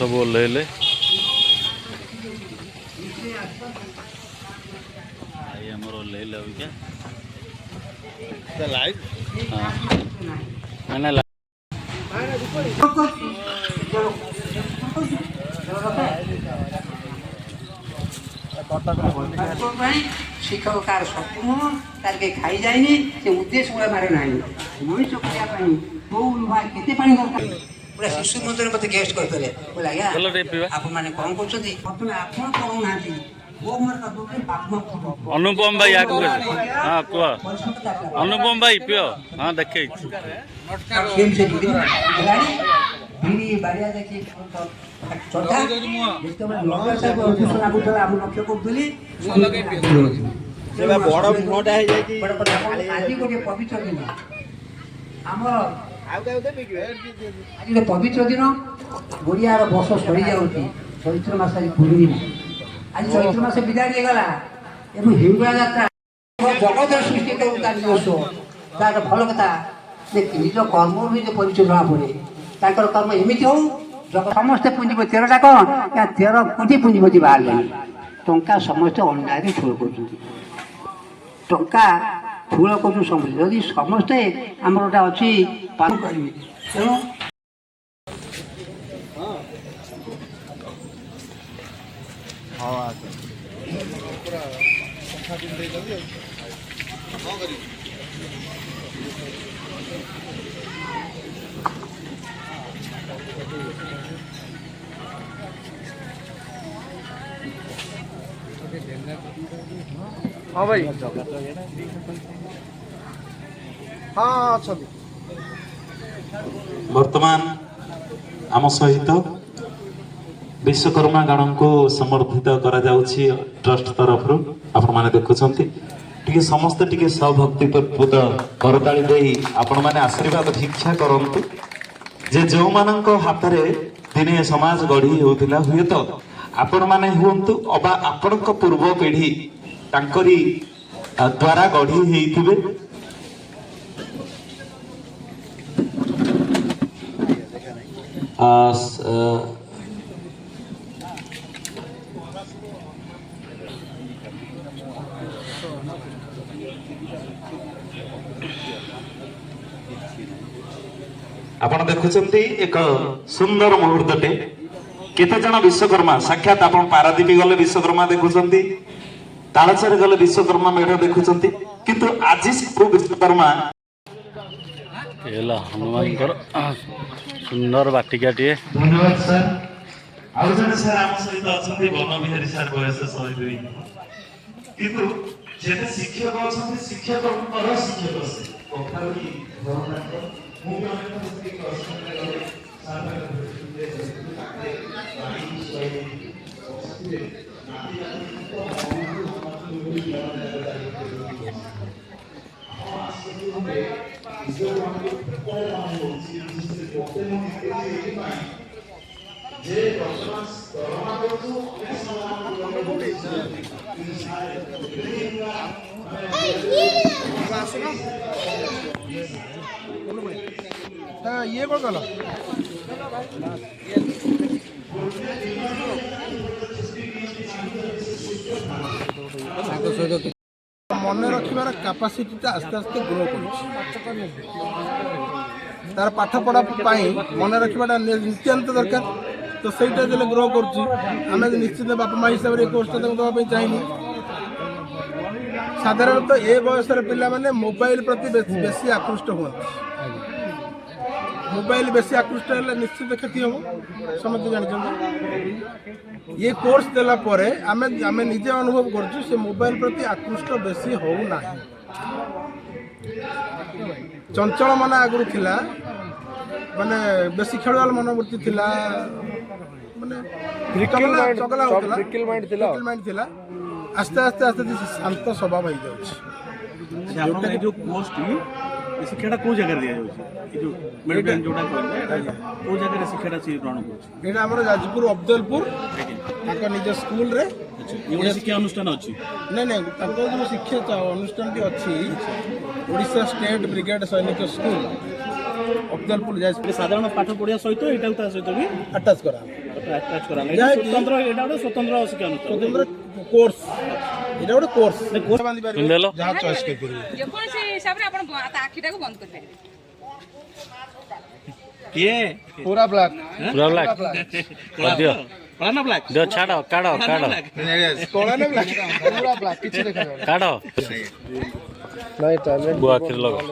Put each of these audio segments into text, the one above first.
सब ओह्लैले आमर ओह्लैले अबिका शिक्षक कार स्वप्न तार के खाई जाए से उद्देश्य गुड़ा मारे ना मनुष्य करते पानी दरकार पूरा शिशु मंदिर मत गेस्ट करते बोला आज्ञा आप मैंने कौन कर अनुपम भाई आगे हाँ कह अनुपम भाई पियो हाँ देखे पवित्र दिन गोड़िया बस सरी जाऊँ चैत्र मास पूर्णिमा आज चैत्र मास विदाय गला हिंगुला जात्रा जगत सृष्टि दिवस तार भल कथा निज कर्म भी परिचय जना पड़े तर कर्म एमती हो समस्ते पुंजीपति 13टा कौन या 13 कोटी पुंजीपति बाहर टंका समस्ते अंडारे ठूल कर टंका ठूल कर जदि समस्ते आम गोटे अच्छी पालन करेंगे तेणु हाँ भाई हाँ वर्तमान आम सहित विश्वकर्मा गण को समर्थित करा जाउछि ट्रस्ट तरफ आपण माने देखुछंती टिके समस्त टिके सभक्ति पूत करताली देई आपण माने आशीर्वाद भिक्षा करंतु जे जो मानक हाथ रे दिने समाज गढ़ी होउतिला हुए तो आपण माने हुंतु अबा आपण को पूर्व पीढ़ी तांकरी द्वारा गढ़ी हेइथिबे आपण देखुचंती एक सुंदर मुहूर्तटे केते जण विश्वकर्मा साक्षात आपण पारादीपी गले विश्वकर्मा देखुचंती तालचेर गले विश्वकर्मा मेढ देखुचंती किंतु आज विश्वकर्मा एला हनुमान सुंदर बाटिकाटे धन्यवाद सर आउ जने सर आम सहित अछंती वन बिहारी सर बयस 102 किंतु जेते शिक्षक अछंती शिक्षकଙ୍କର शिक्षक से कथारी गणनाक मु भी अनेक स्थिति प्रश्न करे सर ताके पानी सोई नाती ये कौन गला मन रखार कैपेसिटी आस्ते आस्ते ग्रो कर पाठ पढ़ा मन रखा नित्यांत दरकार तो सहीटा जो ग्रो करें निश्चित बापा माँ हिसाब से कोर्स देवाई चाहिए साधारणतः ये बयस पे मोबाइल प्रति बेसी आकृष्ट हुआ मोबाइल बेसी आकृष्ट है निश्चित क्षति हम समझते जानते ये कोर्स देला परे आमे निजे अनुभव करछु से मोबाइल प्रति आकृष्ट बेसी होना चंचल मन आगुरी थिला माने बेसी खेलवाल मनोवृत्ति थिला माने माइंड थिला आस्ते आस्ते आस्ते शांत स्वभाव हो जाउछि जो कोर्स शिक्षाटा कौ जगह दिया जो मेडिटेन जोटा कहले कौ जगह शिक्षाटा से ग्रहण कर एटा हमर जाजपुर अब्दुलपुर ताका निज स्कूल रे ये शिक्षा अनुष्ठान अच्छी नहीं नहीं ताको जो शिक्षा अनुष्ठान टी अच्छी ओडिशा स्टेट ब्रिगेड सैनिक स्कूल अब्दुलपुर जाजपुर साधारण पाठ पढ़िया सहित एटा सहित भी अटैच करा ଆଟାଚ୍ କରାହେଲା ଯାହାକି- ସ୍ୱତନ୍ତ୍ର ଏଇଟା ଗୋଟେ ସ୍ୱତନ୍ତ୍ର ଶିକ୍ଷାନୁଷ୍ଠାନ ସ୍ୱତନ୍ତ୍ର କୋର୍ସ ଏଇଟା ଗୋଟେ କୋର୍ସ ବାନ୍ଧି ପାରିବେ ପିନ୍ଧେଇଲ। ଯାହା ଚଏସ୍ କରିପାରିବେ ଯେକୌଣସି ହିସାବରେ ଆପଣ ତା ଆଖିଟାକୁ ବନ୍ଦ କରିପାରିବେ। କିଏ ପୁରା ବ୍ଲାକ୍ ପୁରା ବ୍ଲାକ୍ ଦିଅ କଳା ନା ବ୍ଲାକ୍ ଦିଅ ଛାଡ଼ କାଢ଼ କାଢ଼ କଳା ନା ବ୍ଲାକ୍ ପୁରା ବ୍ଲାକ୍ କିଛି ଦେଖାଯାଉନି କାଢ଼ ବୁଆ ଆଖିରେ ଲଗାଅ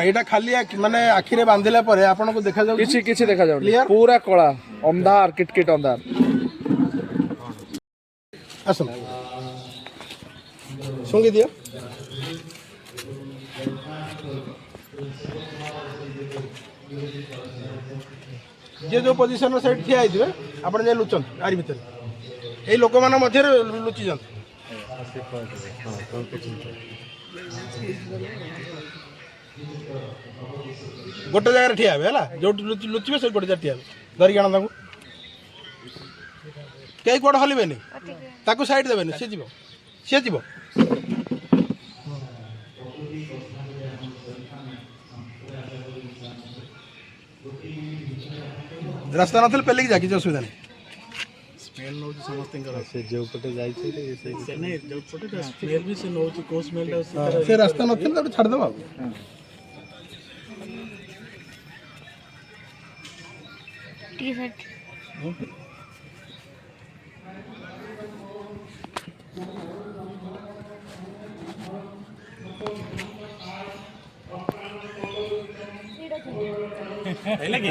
ଏଇଟା ଖାଲି ମାନେ ଆଖିରେ ବାନ୍ଧିଲା ପରେ ଆପଣଙ୍କୁ ଦେଖାଯାଉଛି କିଛି କିଛି ଦେଖାଯାଉନି Clear? ପୁରା କଳା ଅନ୍ଧାର କିଟକିଟ ଅନ୍ଧାର ଆସନ୍ତୁ ଶୁଙ୍ଗି ଦିଅ ଯିଏ ଯୋଉ ପୋଜିସନର ସେଇଠି ଠିଆ ହେଇଥିବେ ଆପଣ ଯାଇ ଲୁଚନ୍ତୁ ଆରି ଭିତରେ ଏଇ ଲୋକମାନଙ୍କ ମଧ୍ୟରେ ଲୁଚି ଯାଆନ୍ତୁ ଗୋଟେ ଜାଗାରେ ଠିଆ ହେବେ ହେଲା ଯୋଉଠି ଲୁଚିବେ ସେଇ ଗୋଟେ ଜାଗାରେ ଠିଆ ହେବେ ଧରିକି ଆଣ ତାଙ୍କୁ କେହି କୁଆଡ଼େ ହଲିବେନି ତାକୁ ସାଇଡ୍ ଦେବେନି ସିଏ ଯିବ ରାସ୍ତା ନଥିଲେ ପେଲିକି ଯା କିଛି ଅସୁବିଧା ନାହିଁ ସ୍ମେଲ୍ ନେଉଛି ସମସ୍ତଙ୍କର ସେ ଯେଉଁପଟେ ଯାଇଛି ସେ ନାଇଁ ଯେଉଁପଟେ ସ୍ମେଲ୍ ବି ସେ ନେଉଛି କେଉଁ ସ୍ମେଲ୍ଟା ସେ ରାସ୍ତା ନଥିଲେ ତାକୁ ଛାଡ଼ିଦେବା ଆଉ ହେଲା କି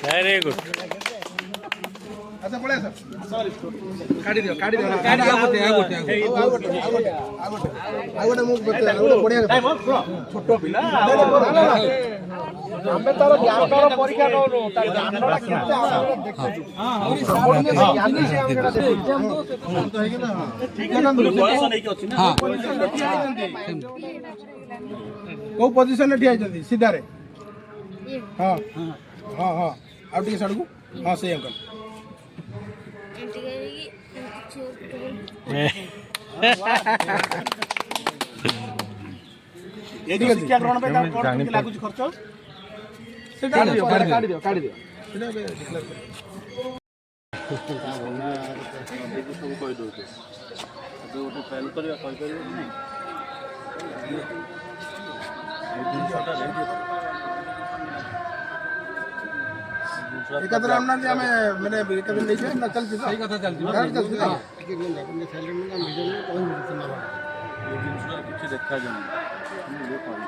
ଭେରି ଗୁଡ୍ ଆଚ୍ଛା ପଳେଇ ଆସ କାଢିଦିଅ ଆଉ ଗୋଟେ ମୁଁ ବଢିଆ କଥା ଛୋଟ ପିଲା ଆମେ ତାର ଜ୍ଞାନର ପରୀକ୍ଷା ନଉନୁ ତାର ଜ୍ଞାନଟା କେତେ ବୟସ ନେଇକି ଅଛି ନା କୋଉ ପୋଜିସନରେ ଠିଆ ହେଇଛନ୍ତି ସିଧାରେ ହଁ ହଁ ହଁ ଆଉ ଟିକେ ସାଡ଼କୁ ହଁ ସେଇ ଅଙ୍କଲ ଏ ଯୋଉ ଶିକ୍ଷା ଗ୍ରହଣ ପାଇଁ ତାର କଣ କେମିତି ଲାଗୁଛି ଖର୍ଚ୍ଚ ସେଟା କାଢିଦିଅ ସେଟା ଏବେ declare କରିବେ। ସବୁ କହିଦେଉଛି ଏବେ ଗୋଟେ ଫେଲ୍ କରିବା କହିପାରିବେ କି ନାହିଁ ଏଇ ଜିନିଷଟାରେ ଏକାଥରେ ଆଣୁନାହାନ୍ତି ଆମେ ମାନେ ଏକାଥରେ ନେଇଯିବା ନା ଚାଲିଛି ସେଇ କଥା ଚାଲିଛି ଏ ଜିନିଷଟା କିଛି ଦେଖାଯାଉନି ମୁଁ ଇଏ କହିବି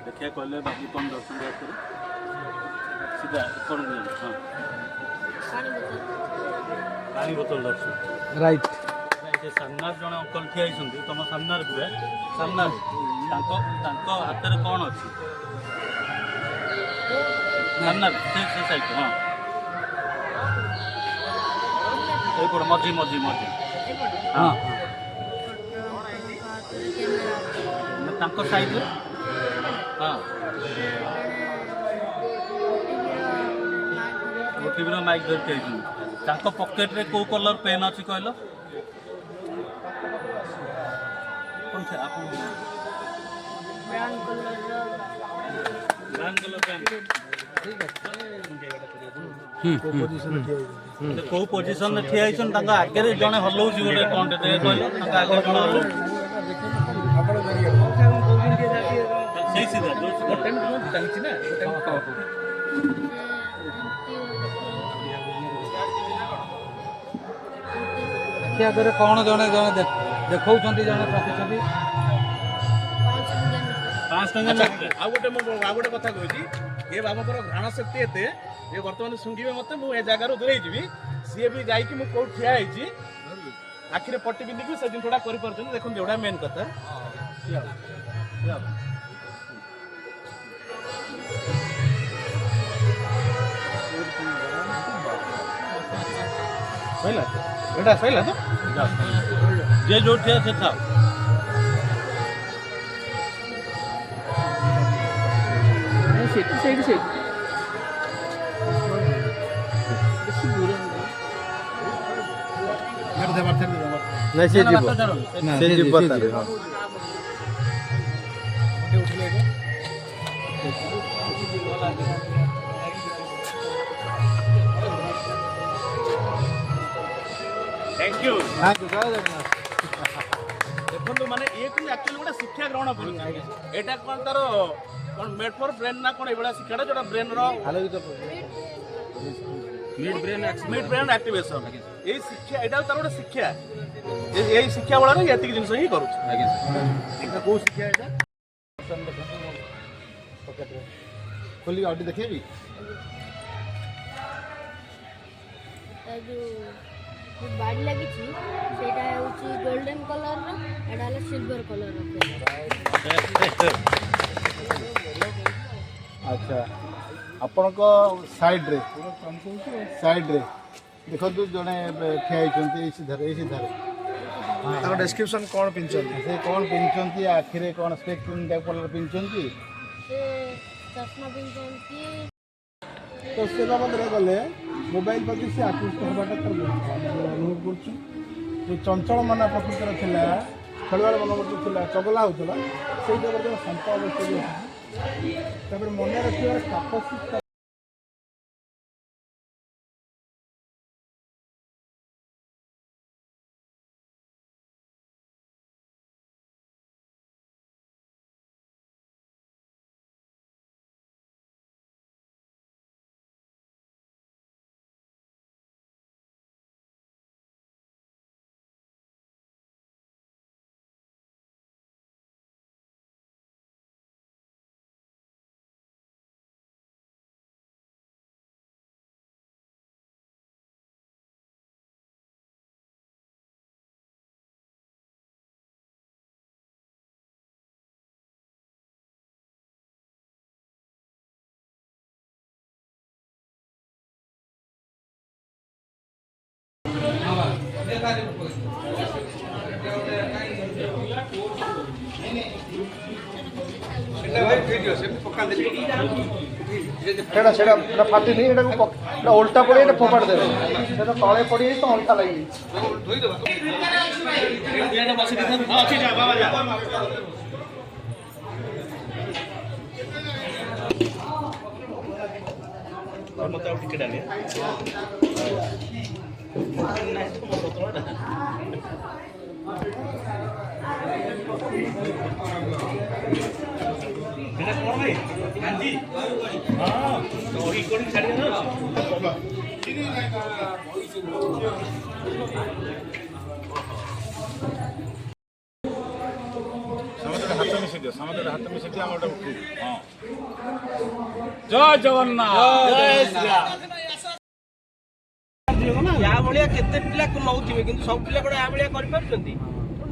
ଦେଖିବା କହିଲେ ବାବୁ କ'ଣ ଦର୍ଶନ କରିବେ ସିଧା କ'ଣ ଦିଅନ୍ତୁ ହଁ ପାଣି ବୋତଲ ଦର୍ଶନ ରାଇଟ୍ ସେ ସାମ୍ନାରେ ଜଣେ ଅଙ୍କଲ ଠିଆ ହେଇଛନ୍ତି ତମ ସାମ୍ନାରେ ପୁରା ସାମ୍ନାରେ ତାଙ୍କ ହାତରେ କ'ଣ ଅଛି ସାମ୍ନାରେ ସେ ସାଇଡ୍ ହଁ ଏଇପଟ ମଝି ହଁ ତାଙ୍କ ସାଇଡ୍ରେ ହଁ ଓଟିଭିର ମାଇକ୍ ଧରିକି ହେଇଛନ୍ତି ତାଙ୍କ ପକେଟ୍ରେ କେଉଁ କଲର୍ ପେନ୍ ଅଛି କହିଲ କ'ଣ ସେ ଆପଣ ବ୍ରାଉନ୍ କଲର୍ ପେନ୍ କେଉଁ ପୋଜିସନରେ ଠିଆ ହେଇଛନ୍ତି ତାଙ୍କ ଆଗରେ ଜଣେ ହଲଉଛି ଗୋଟେ କ'ଣଟେ କହିଲ ତାଙ୍କ ଆଗରେ ଜଣେ ହଲଉଛି ସେଇ ସିଧା ଚାଲିଛି ନା ଆଖି ଆଗରେ କ'ଣ ଜଣେ ଦେଖାଉଛନ୍ତି ଜଣେ ପ୍ରତିଛବି 500 ଟଙ୍କା ଆଉ ଗୋଟେ କଥା କହୁଛି ଏ ବାବୁଙ୍କର ଘ୍ରାଣ ଶକ୍ତି ଏତେ ଏ ବର୍ତ୍ତମାନ ଶୁଙ୍ଘିବେ ମୋତେ ମୁଁ ଏ ଜାଗାରୁ ଦୂରେଇ ଯିବି ସିଏ ବି ଯାଇକି ମୁଁ କେଉଁଠି ଠିଆ ହେଇଛି ଆଖିରେ ପଟି ପିନ୍ଧିକି ସେ ଜିନିଷଟା କରିପାରୁଛନ୍ତି ଦେଖନ୍ତୁ ଏଗୁଡ଼ା ମେନ୍ କଥା ସଇଲା ଏଇଟା ସଇଲା ତ ଯେ ଯୋଉଠି ସେ ଥାଉ ସେଇଠି ଦେବାର ନାଇଁ ସେ ଯିବ ସେ ଯିବ ତାର ହଁ। थैंक यू ଜୟ ଜଗନ୍ନାଥ। देखो माने ये कि एक्चुअली गोटे शिक्षा ग्रहण करूँ एटा कौन तार कौन मेड फॉर ब्रेन ना कौन एबड़ा शिक्षाटा जोटा ब्रेन रो मिड ब्रेन एक्टिवेशन ये शिक्षा एटा तार गोटे शिक्षा ये शिक्षा वाला रे एतिक जिंस ही करू आगे एटा को शिक्षा एटा खोली आउट देखेबी बाड़ी लगी सेटा होची गोल्डन कलर रो एटा हला सिल्वर कलर रो। अच्छा आपण को साइड रे देखो तू जने ठिया होइछंती ए सीधारे तार डिस्क्रिप्शन कोन पिनचंती से कोन पिनचंती आखिरे कोन स्पेक्ट्रम टाइप कलर पिनचंती से चश्मा पिनचंती तो से बाबदरे गले मोबाइल प्रति से आकृष्ट होबाटा तर अनुभव करछु जो चंचल मना प्रकृतिर थिला खेलवार मन करछु थिला चगला होतला सेटा बर्तन संत अवस्था जे तापर मन रखिबार कैपेसिटी सेटा सेटा ना फाटी नहीं एटा को ना उल्टा पड़ी एटा फोपाड़ दे सेटा तळे पड़ी तो उल्टा लगी धोई दो एटा बस दे हां ठीक है बाबा जा और मत आउट टिकट डालिए बेटा कौन भाई हां जी हां तो रिकॉर्डिंग छाड़ी ना समझ हाथ में से दिया मोटा उठी हां जय जगन्नाथ जय श्री राम या भलिया केते पिला को नउथिबे किंतु सब पिला कोडा या भलिया करि पारछंती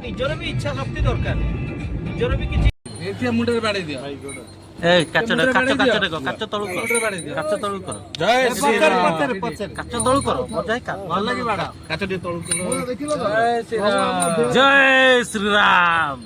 निजर भी इच्छा शक्ति दरकार निजर भी किछि एथिया मुंडे बाडे दिया ए काच तळु कर जय श्री राम काच तळु कर मजा का भल लागी बाडा काच दे तळु कर जय श्री राम जय श्री राम।